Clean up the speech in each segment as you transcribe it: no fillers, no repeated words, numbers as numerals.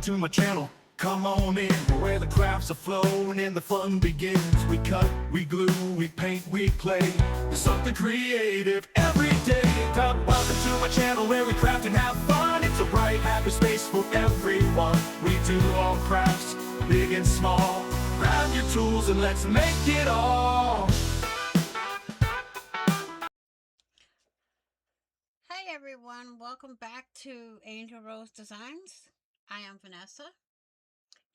to my channel. Come on in, where the crafts are flowing and the fun begins. We cut, we glue, we paint, we play. There's something creative every day. Welcome to my channel where we craft and have fun. It's a bright, happy space for everyone. We do all crafts, big and small. Grab your tools and let's make it all. Hi everyone, welcome back to ANGELROSE Designs. I am Vanessa,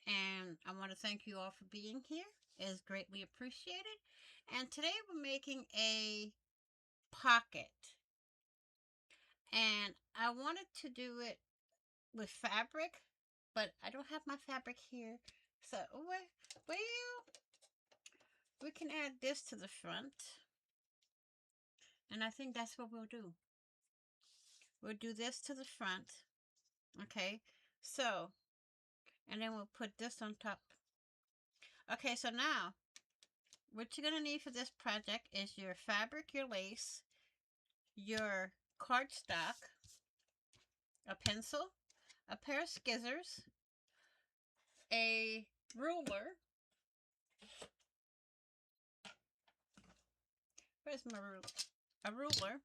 and I want to thank you all for being here. It is greatly appreciated. And today we're making a pocket, and I wanted to do it with fabric, but I don't have my fabric here. So, well, we can add this to the front, and I think that's what we'll do. We'll do this to the front, okay? So, and then we'll put this on top. Okay, so now, what you're going to need for this project is your fabric, your lace, your cardstock, a pencil, a pair of scissors, a ruler. Where's my ruler? A ruler,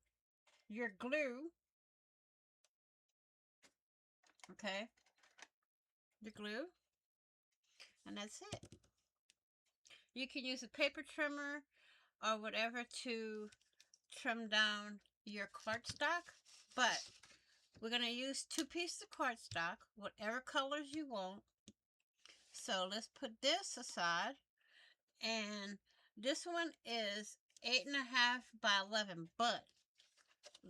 your glue, okay, the glue, and that's it. You can use a paper trimmer or whatever to trim down your cardstock, but we're going to use 2 pieces of cardstock, whatever colors you want. So let's put this aside, and this one is 8.5 by 11, but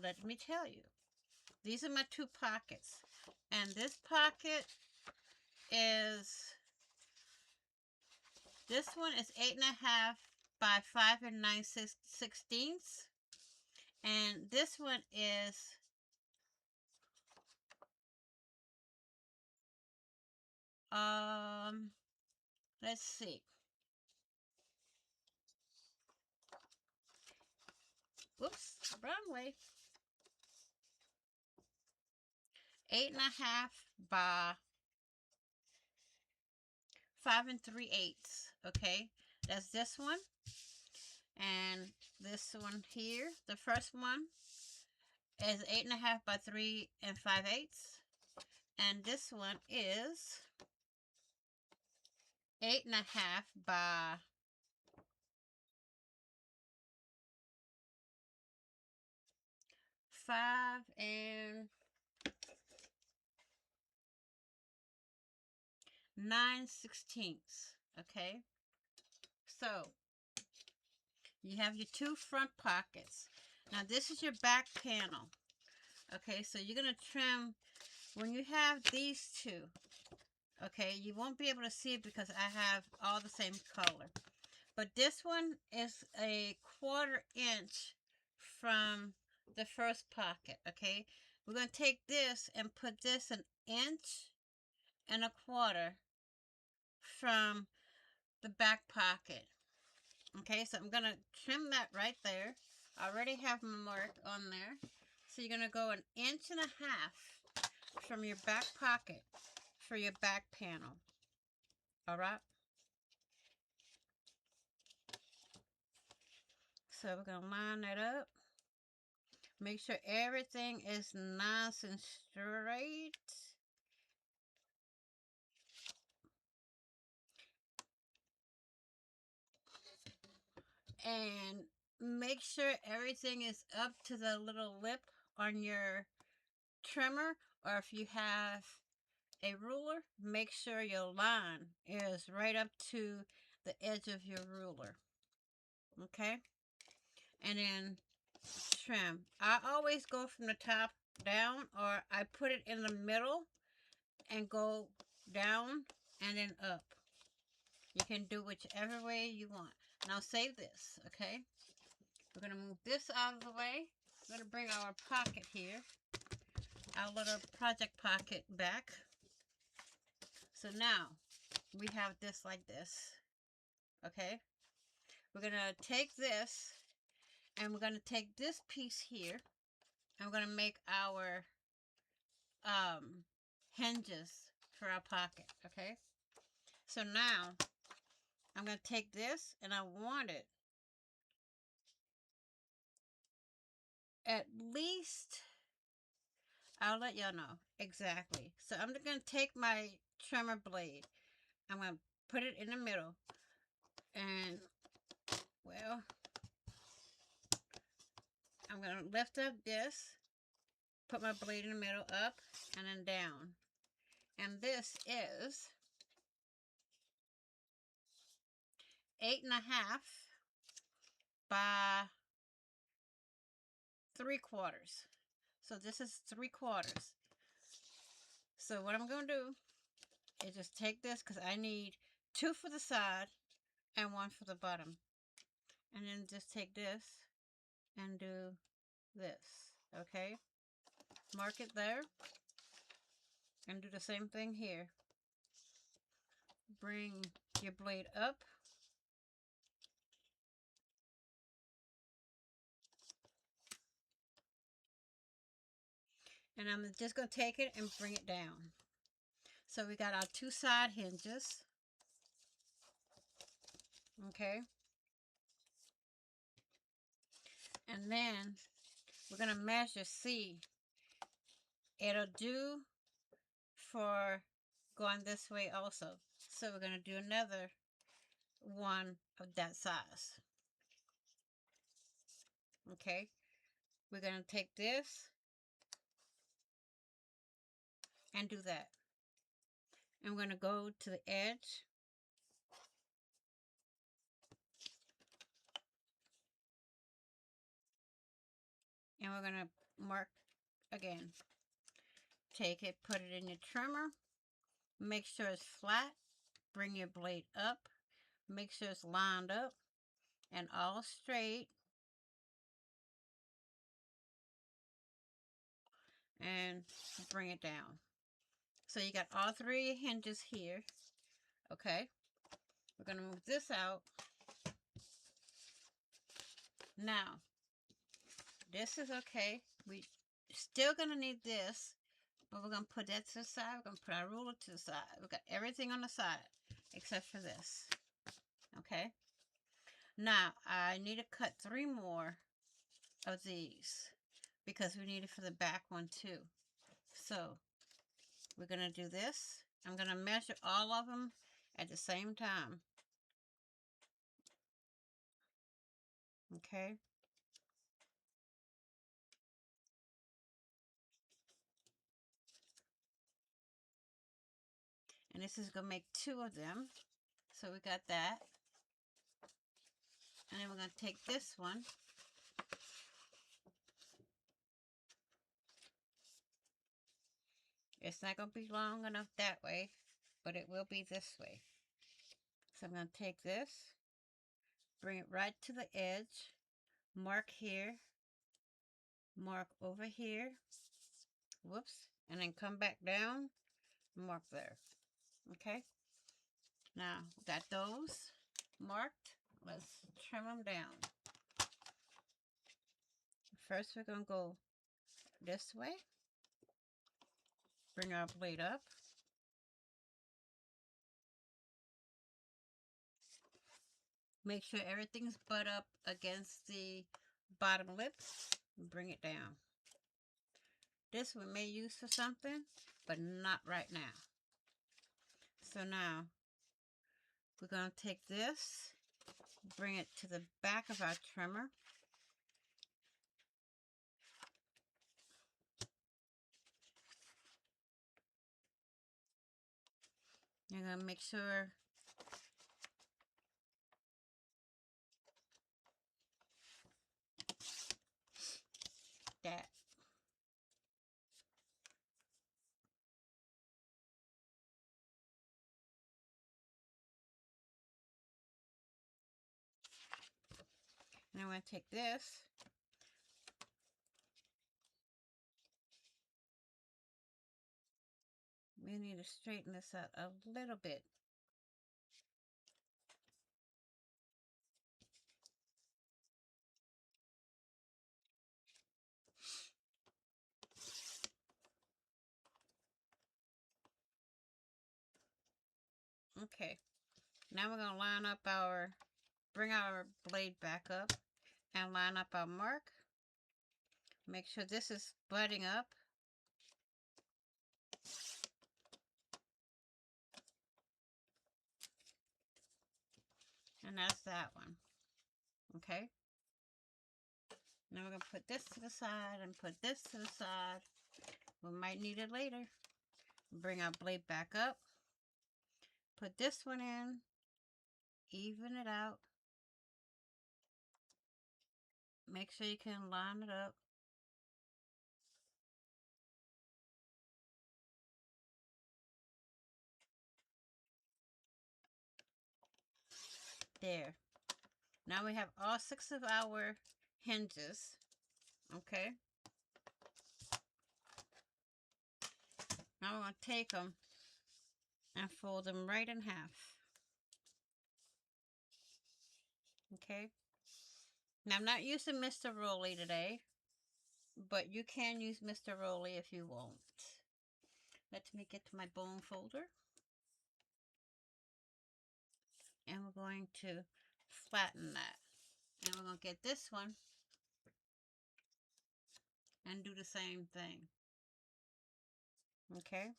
let me tell you, these are my 2 pockets, and this pocket is, this one is 8.5 by 5 9/16, and this one is let's see, whoops, wrong way, 8.5 by 5 3/8. Okay, that's this one, and this one here. The first one is 8.5 by 3 5/8, and this one is 8.5 by 5 9/16. Okay, so you have your 2 front pockets. Now this is your back panel. Okay, so you're gonna trim when you have these 2. Okay, you won't be able to see it because I have all the same color. But this one is a 1/4 inch from the first pocket, okay? We're going to take this and put this 1 1/4 inches from the back pocket. Okay, so I'm going to trim that right there. I already have my mark on there. So you're going to go 1.5 inches from your back pocket for your back panel. All right? So we're going to line that up. Make sure everything is nice and straight. And make sure everything is up to the little lip on your trimmer, or if you have a ruler, make sure your line is right up to the edge of your ruler. Okay? And then trim. I always go from the top down, or I put it in the middle and go down and then up. You can do whichever way you want. Now save this, okay? We're going to move this out of the way. We're going to bring our pocket here, our little project pocket back. So now we have this like this, okay? We're going to take this, and we're going to take this piece here, and we're going to make our hinges for our pocket, okay? So now, I'm going to take this, and I want it at least, I'll let y'all know exactly. So I'm going to take my trimmer blade. I'm going to put it in the middle. And, well, I'm going to lift up this, put my blade in the middle, up, and then down. And this is 8.5 by 3/4. So this is 3/4. So what I'm going to do is just take this, because I need 2 for the side and 1 for the bottom. And then just take this and do this, okay? Mark it there and do the same thing here. Bring your blade up and I'm just going to take it and bring it down. So we got our 2 side hinges, okay? And then we're going to measure, see, it'll do for going this way also. So we're going to do another one of that size, okay? We're going to take this and do that. And we're going to go to the edge and we're going to mark again. Take it, put it in your trimmer, make sure it's flat, bring your blade up, make sure it's lined up and all straight, and bring it down. So you got all 3 hinges here, okay? We're going to move this out. Now, this is okay. We still going to need this, but we're going to put that to the side. We're going to put our ruler to the side. We've got everything on the side except for this, okay? Now, I need to cut 3 more of these because we need it for the back one too. So, we're going to do this. I'm going to measure all of them at the same time. Okay? And this is going to make 2 of them. So we got that. And then we're going to take this one. It's not going to be long enough that way, but it will be this way. So I'm going to take this, bring it right to the edge, mark here, mark over here, whoops, and then come back down, mark there. Okay? Now, we got those marked. Let's trim them down. First, we're going to go this way. Bring our blade up. Make sure everything's butt up against the bottom lip. Bring it down. This we may use for something, but not right now. So now, we're going to take this, bring it to the back of our trimmer. You're going to make sure that and I'm going to take this, we need to straighten this out a little bit. Okay, now we're gonna line up bring our blade back up and line up our mark. Make sure this is butting up. And that's that one. Okay. Now we're going to put this to the side and put this to the side. We might need it later. Bring our blade back up. Put this one in. Even it out. Make sure you can line it up. There. Now we have all 6 of our hinges. Okay. Now we're going to take them and fold them right in half. Okay. Now I'm not using Mr. Rolly today, but you can use Mr. Rolly if you want. Let me get to my bone folder. And we're going to flatten that. And we're going to get this one and do the same thing. Okay.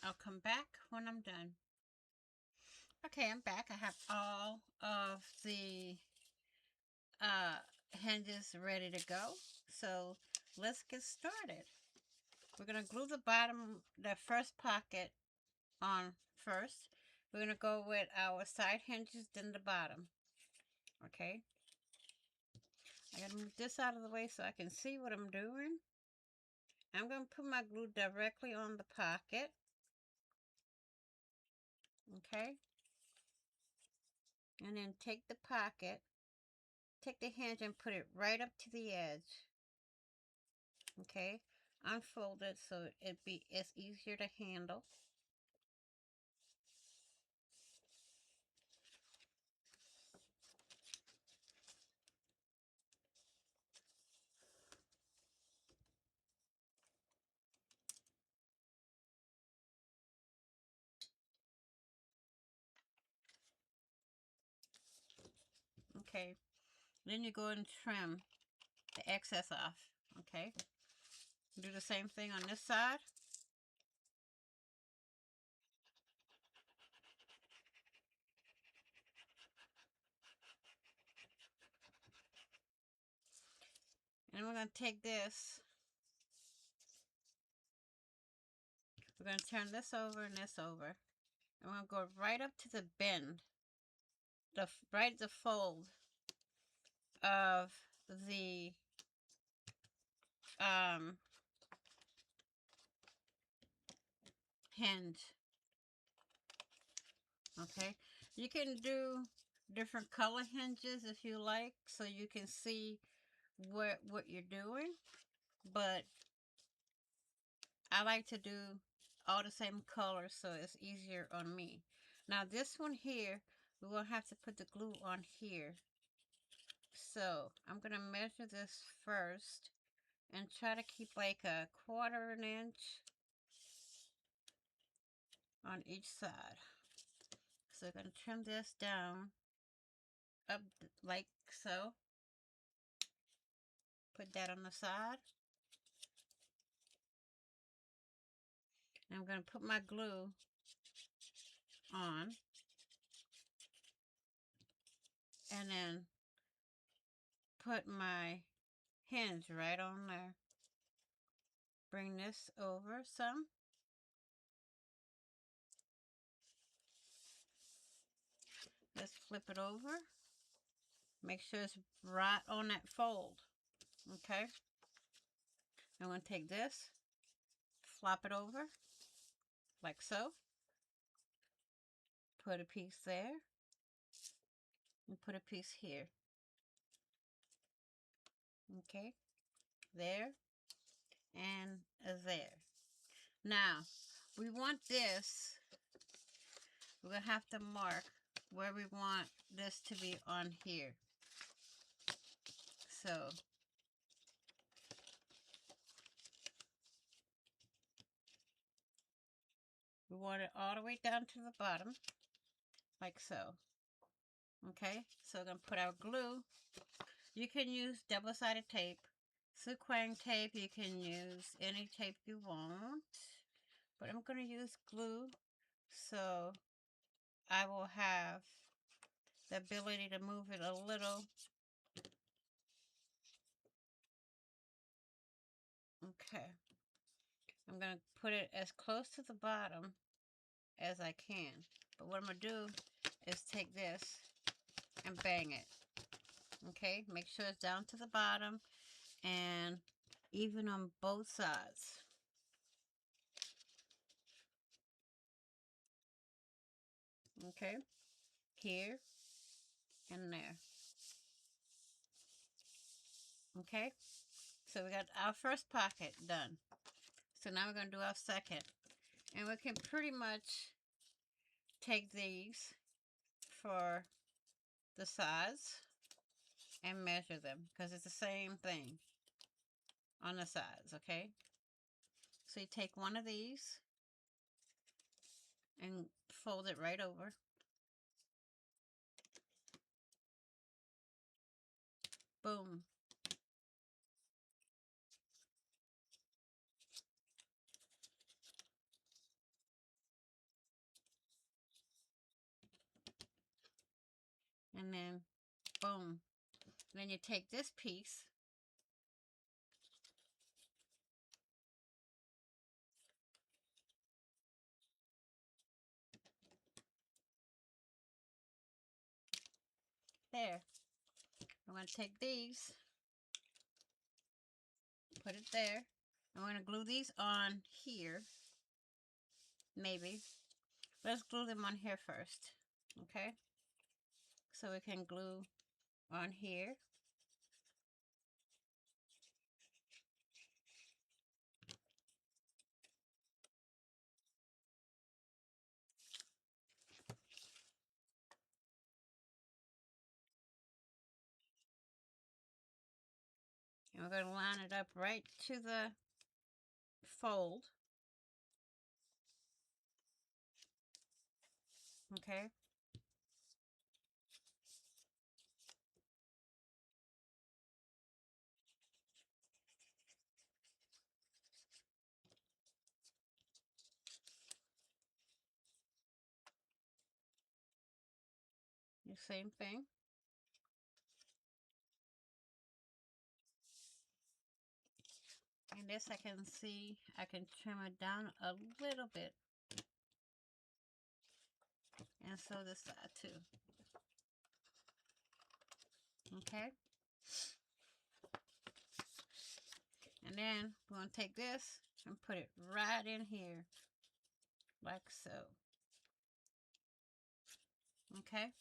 I'll come back when I'm done. Okay, I'm back. I have all of the hinges ready to go. So let's get started. We're going to glue the first pocket on first. We're going to go with our side hinges, then the bottom. Okay. I got to move this out of the way so I can see what I'm doing. I'm going to put my glue directly on the pocket. Okay. And then take the pocket, take the hinge and put it right up to the edge. Okay. Unfold it so it's easier to handle. Okay. Then you go and trim the excess off. Okay. Do the same thing on this side. And we're going to take this. We're going to turn this over and this over. And we're going to go right up to the bend. Right at the fold of the hinge. Okay, you can do different color hinges if you like, so you can see what you're doing, but I like to do all the same color so it's easier on me. Now this one here, we will have to put the glue on here, so I'm gonna measure this first and try to keep like a 1/4 inch on each side. So I'm going to trim this down up like so. Put that on the side. And I'm going to put my glue on. And then put my hinge right on there. Bring this over some. Let's flip it over. Make sure it's right on that fold. Okay. I'm going to take this, flop it over like so. Put a piece there and put a piece here. Okay, there and there. Now, we want this, we're going to have to mark where we want this to be on here. So, we want it all the way down to the bottom, like so. Okay, so we're going to put our glue. You can use double-sided tape, sequin tape, you can use any tape you want. But I'm going to use glue, so I will have the ability to move it a little. Okay. I'm going to put it as close to the bottom as I can. But what I'm going to do is take this and bang it. Okay, make sure it's down to the bottom and even on both sides. Okay, here and there. Okay, so we got our first pocket done. So now we're going to do our second. And we can pretty much take these for the sides and measure them because it's the same thing on the sides, okay? So you take one of these and fold it right over. Boom. And then boom. And then you take this piece there. I'm going to take these, put it there. I'm going to glue these on here. Maybe. Let's glue them on here first. Okay? So we can glue on here. And we're going to line it up right to the fold. Okay? The same thing. And this I can see, I can trim it down a little bit. And so this side too. Okay? And then we're going to take this and put it right in here. Like so. Okay?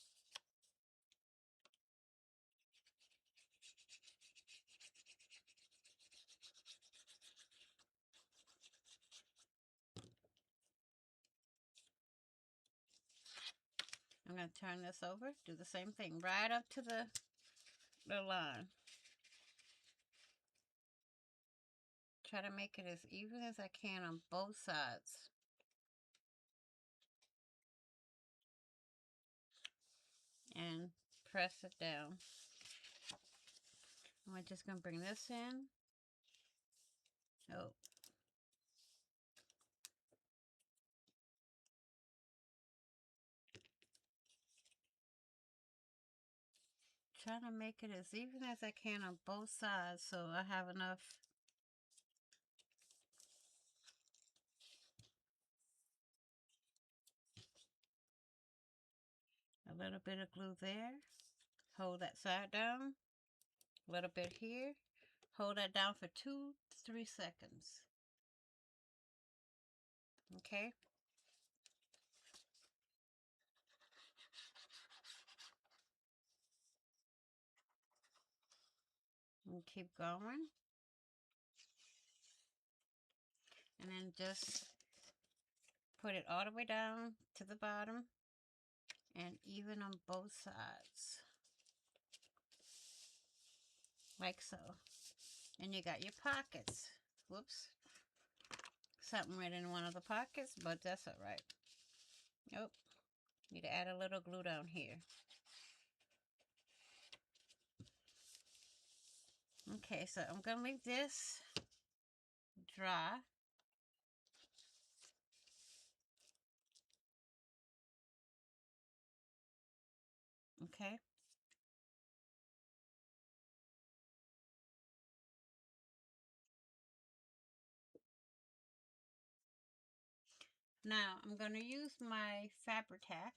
I'm going to turn this over, do the same thing, right up to the line. Try to make it as even as I can on both sides. And press it down. I'm just going to bring this in. Oh. Trying to make it as even as I can on both sides so I have enough. A little bit of glue there. Hold that side down. A little bit here. Hold that down for 2 to 3 seconds. Okay. and keep going. And then just put it all the way down to the bottom and even on both sides. Like so. And you got your pockets. Whoops. Something right in one of the pockets, but that's alright. Nope. Need to add a little glue down here. Okay, so I'm going to leave this dry. Okay. Now, I'm going to use my Fabri-Tac.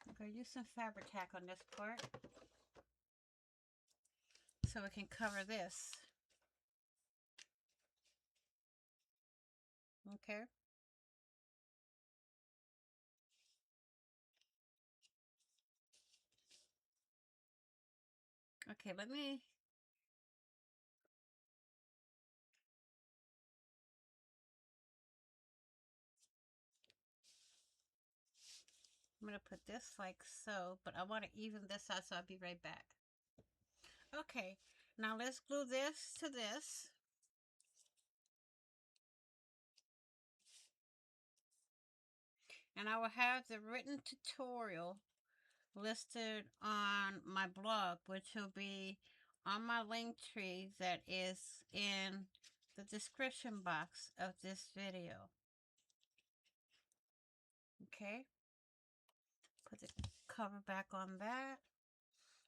I'm going to use some Fabri-Tac on this part so we can cover this. Okay. Okay, I'm going to put this like so, but I want to even this out, so I'll be right back. Okay, now let's glue this to this. And I will have the written tutorial listed on my blog, which will be on my link tree that is in the description box of this video. Okay, put the cover back on that.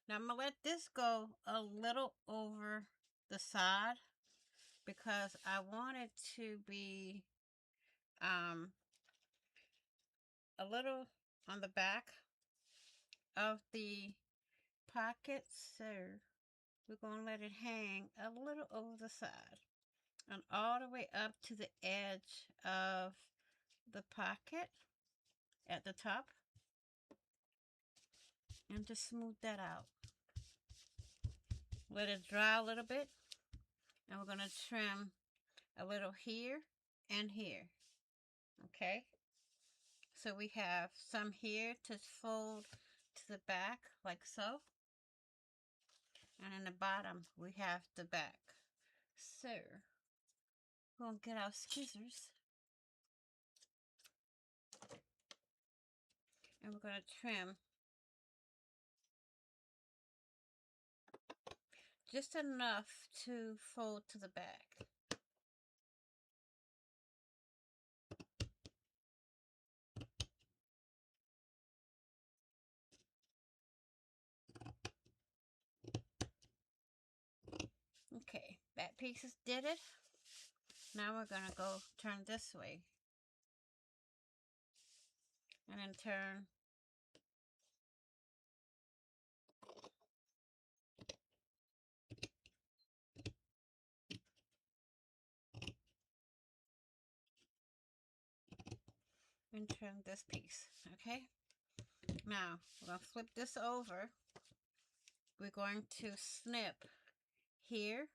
Now I'm gonna let this go a little over the side because I want it to be a little on the back of the pocket, so we're gonna let it hang a little over the side and all the way up to the edge of the pocket at the top, and just smooth that out. Let it dry a little bit, and we're gonna trim a little here and here. Okay, so we have some here to fold to the back like so, and in the bottom we have the back. So we're gonna get our scissors and we're gonna trim just enough to fold to the back. Okay, that piece did it. Now we're gonna go turn this way and then turn and trim this piece. Okay, now we're gonna flip this over. We're going to snip here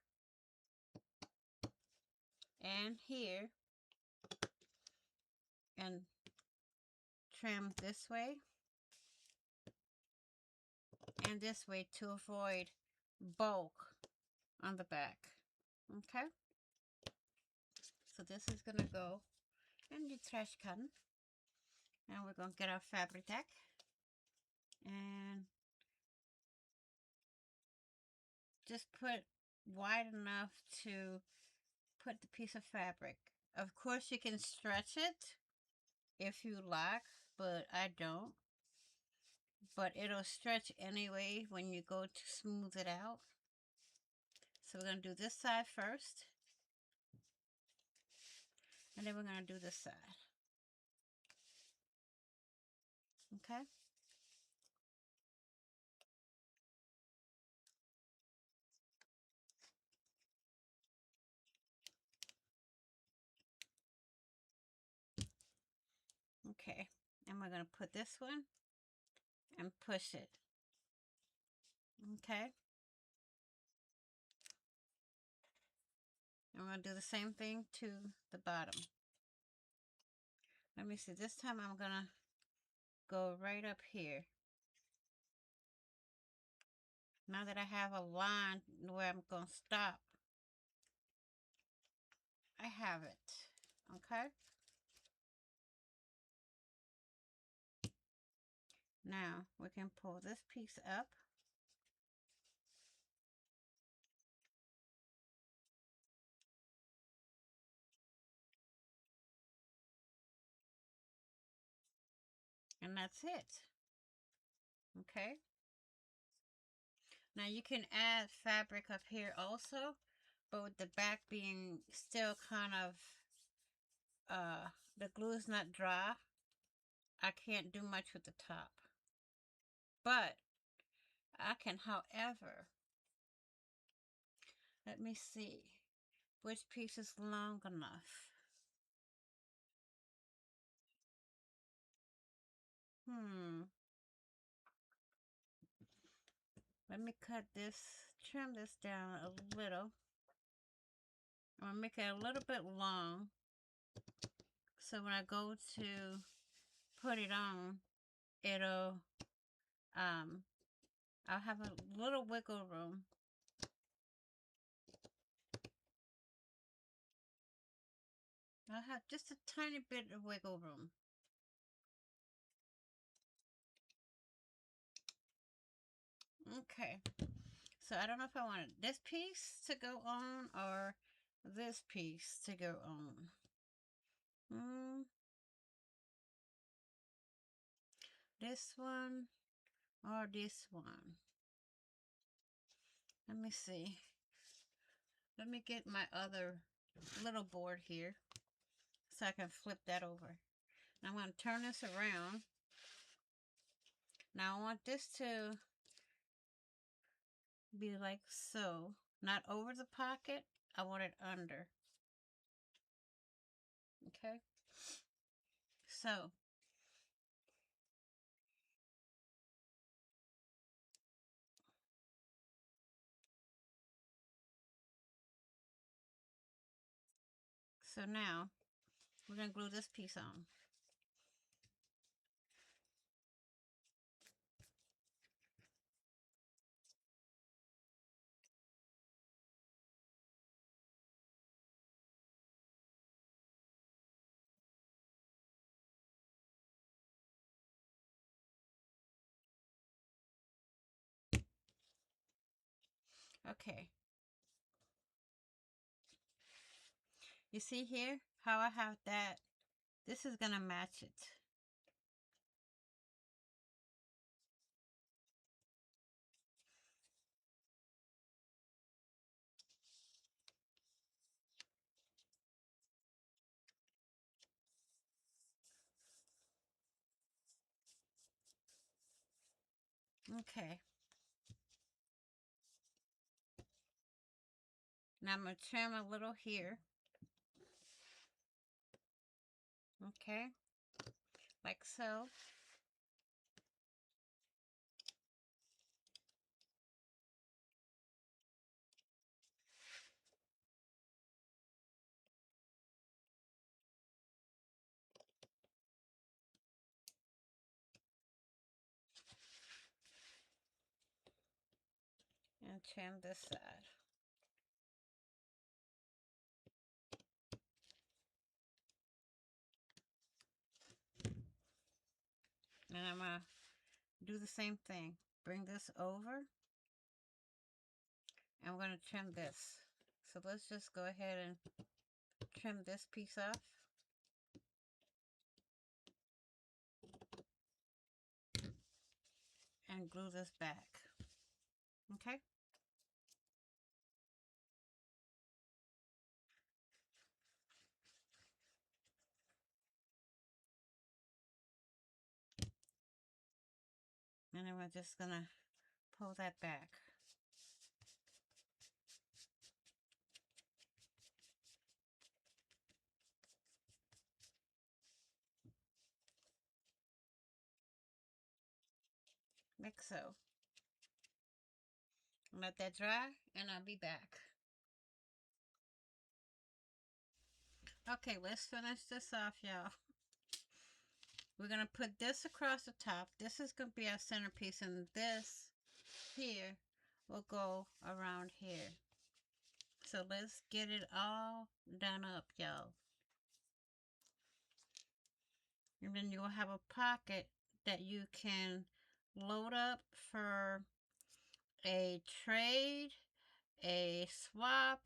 and here and trim this way and this way to avoid bulk on the back. Okay, so this is gonna go in the trash can, and we're gonna get our Fabri-Tac and just put wide enough to put the piece of fabric. Of course you can stretch it if you like, but I don't. But it'll stretch anyway when you go to smooth it out. So we're going to do this side first. And then we're going to do this side. Okay? Okay, and we're going to put this one and push it. Okay. And we're going to do the same thing to the bottom. Let me see. This time I'm going to go right up here. Now that I have a line where I'm going to stop, I have it. Okay. Now we can pull this piece up. And that's it. Okay. Now you can add fabric up here also, but with the back being still kind of, the glue is not dry, I can't do much with the top. But I can, however, let me see which piece is long enough. Let me cut this, trim this down a little. I'm gonna make it a little bit long, so when I go to put it on, it'll, I'll have a little wiggle room. I'll have just a tiny bit of wiggle room. Okay, so I don't know if I wanted this piece to go on or this piece to go on. This one or this one. Let me see. Let me get my other little board here so I can flip that over. Now I'm going to turn this around. Now I want this to be like so. Not over the pocket. I want it under. Okay. So now we're going to glue this piece on. Okay. You see here how I have that? This is going to match it. Okay. Now I'm going to trim a little here. Okay. Like so. And trim this side. And I'm going to do the same thing. Bring this over. And we're going to trim this. So let's just go ahead and trim this piece off. And glue this back. Okay? And then we're just going to pull that back. like so. Let that dry and I'll be back. Okay, let's finish this off, y'all. We're going to put this across the top. This is going to be our centerpiece, and this here will go around here. So let's get it all done up, y'all. And then you'll have a pocket that you can load up for a trade, a swap,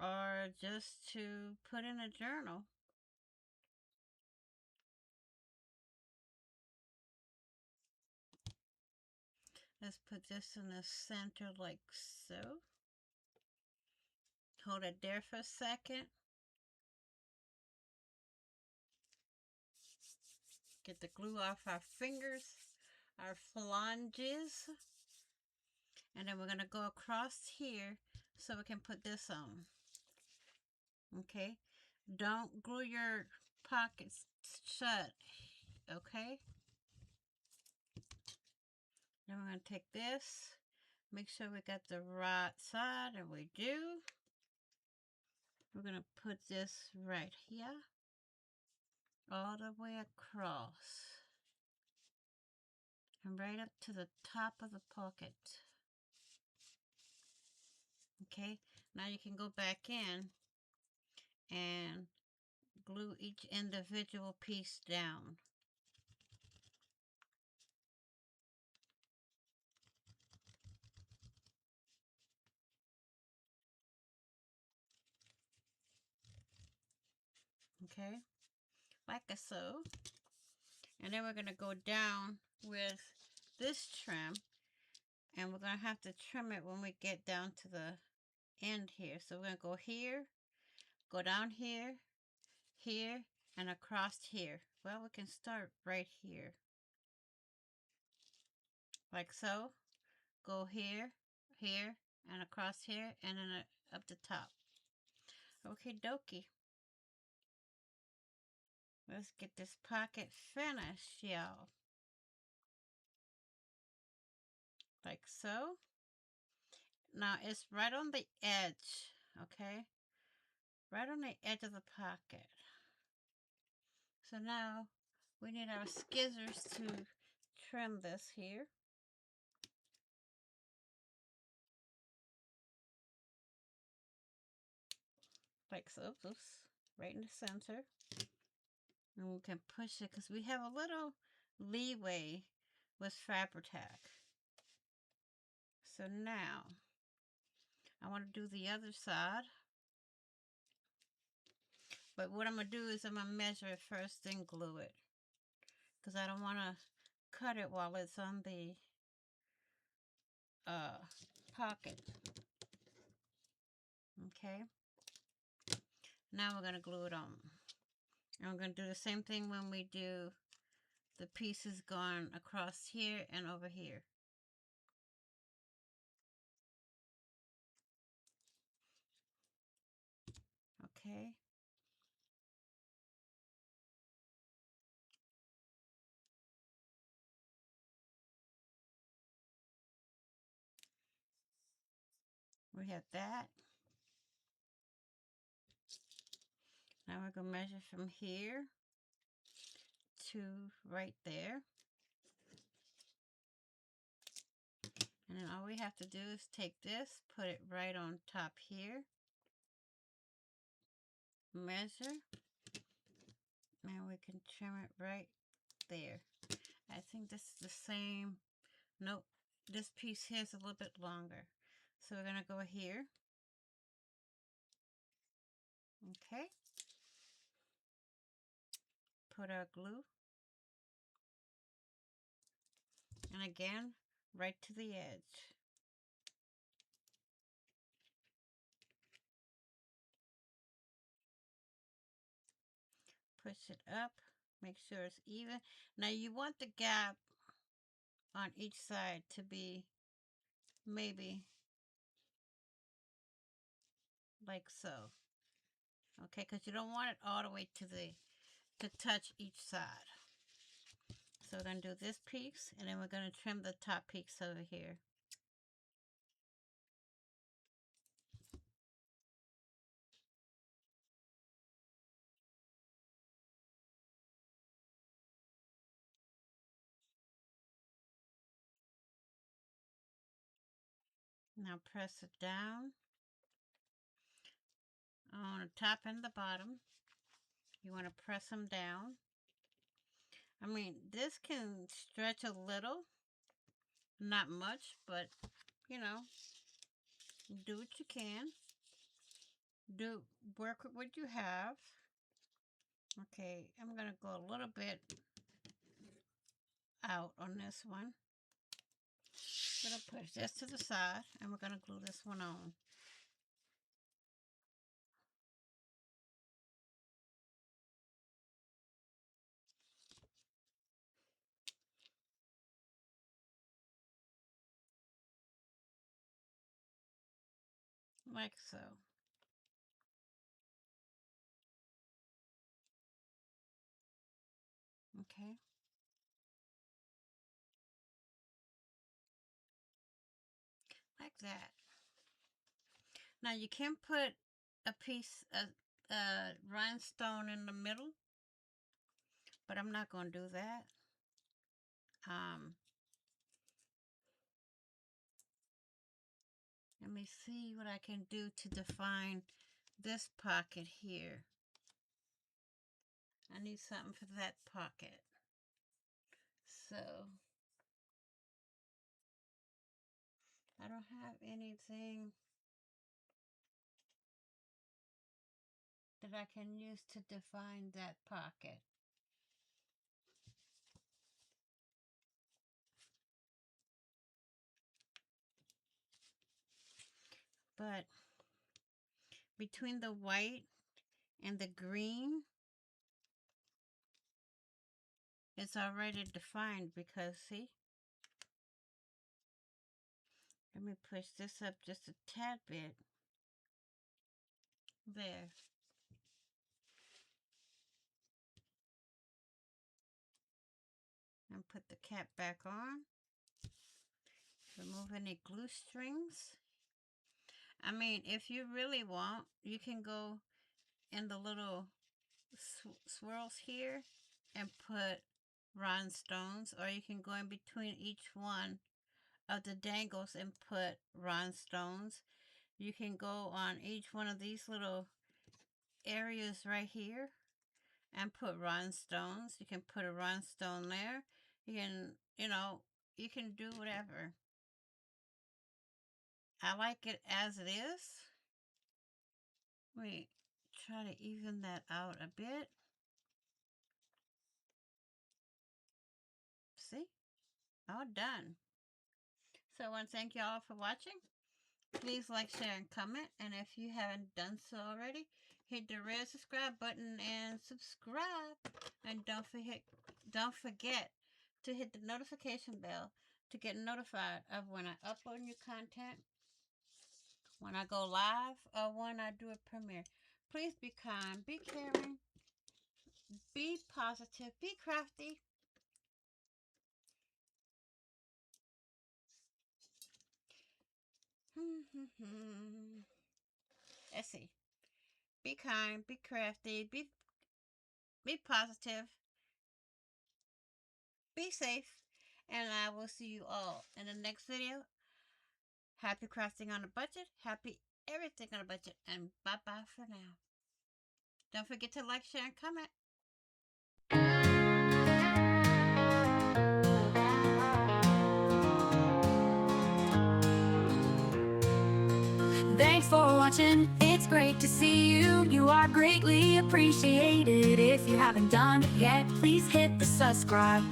or just to put in a journal. Let's put this in the center like so. Hold it there for a second. Get the glue off our fingers, our flanges. And then we're going to go across here so we can put this on. Okay? Don't glue your pockets shut. Okay? Then we're going to take this. Make sure we got the right side, and we do. We're going to put this right here. All the way across. And right up to the top of the pocket. Okay? Now you can go back in and glue each individual piece down. Okay, like so. And then we're going to go down with this trim, and we're going to have to trim it when we get down to the end here. So we're going to go here, go down here, here, and across here. Well, we can start right here. Like so. Go here, here, and across here, and then up the top. Okay, dokie. Let's get this pocket finished, y'all. Like so. Now it's right on the edge, okay? Right on the edge of the pocket. So now we need our scissors to trim this here. Like so. Oops. Right in the center. And we can push it because we have a little leeway with Fabri-Tac. So now I want to do the other side. But what I'm going to do is I'm going to measure it first, then glue it. Because I don't want to cut it while it's on the pocket. Okay. Now we're going to glue it on. And we're going to do the same thing when we do the pieces going across here and over here. Okay. We have that. Now we're going to measure from here to right there. And then all we have to do is take this, put it right on top here. Measure. And we can trim it right there. I think this is the same. Nope. This piece here is a little bit longer. So we're going to go here. Okay. Put our glue. And again, right to the edge. Push it up. Make sure it's even. Now you want the gap on each side to be maybe like so. Okay, because you don't want it all the way to touch each side. So we're going to do this piece, and then we're going to trim the top piece over here. Now press it down on the top and the bottom. You want to press them down. I mean, this can stretch a little, not much, but you know, do what you can. Work with what you have. Okay, I'm gonna go a little bit out on this one. I'm gonna push this to the side, and we're gonna glue this one on. Like so. Okay. Like that. Now you can put a piece of rhinestone in the middle, but I'm not going to do that. Let me see what I can do to define this pocket here. I need something for that pocket. So I don't have anything that I can use to define that pocket. But between the white and the green, it's already defined because, see? Let me push this up just a tad bit. There. And put the cap back on. Remove any glue strings. I mean, if you really want, you can go in the little swirls here and put rhinestones, or you can go in between each one of the dangles and put rhinestones. You can go on each one of these little areas right here and put rhinestones. You can put a rhinestone there. You can, you can do whatever. I like it as it is. Let me try to even that out a bit. See? All done. So I want to thank you all for watching. Please like, share, and comment. And if you haven't done so already, hit the red subscribe button and subscribe. And don't forget to hit the notification bell to get notified of when I upload new content, when I go live, or when I do a premiere. Please be kind, be caring, be positive, be crafty. Let's see. Be kind, be crafty, be positive, be safe, and I will see you all in the next video. Happy crafting on a budget, happy everything on a budget, and bye-bye for now. Don't forget to like, share, and comment. Thanks for watching, it's great to see you. You are greatly appreciated. If you haven't done it yet, please hit the subscribe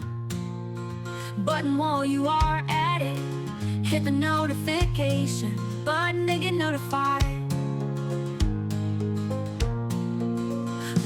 button while you are at it. Hit the notification button to get notified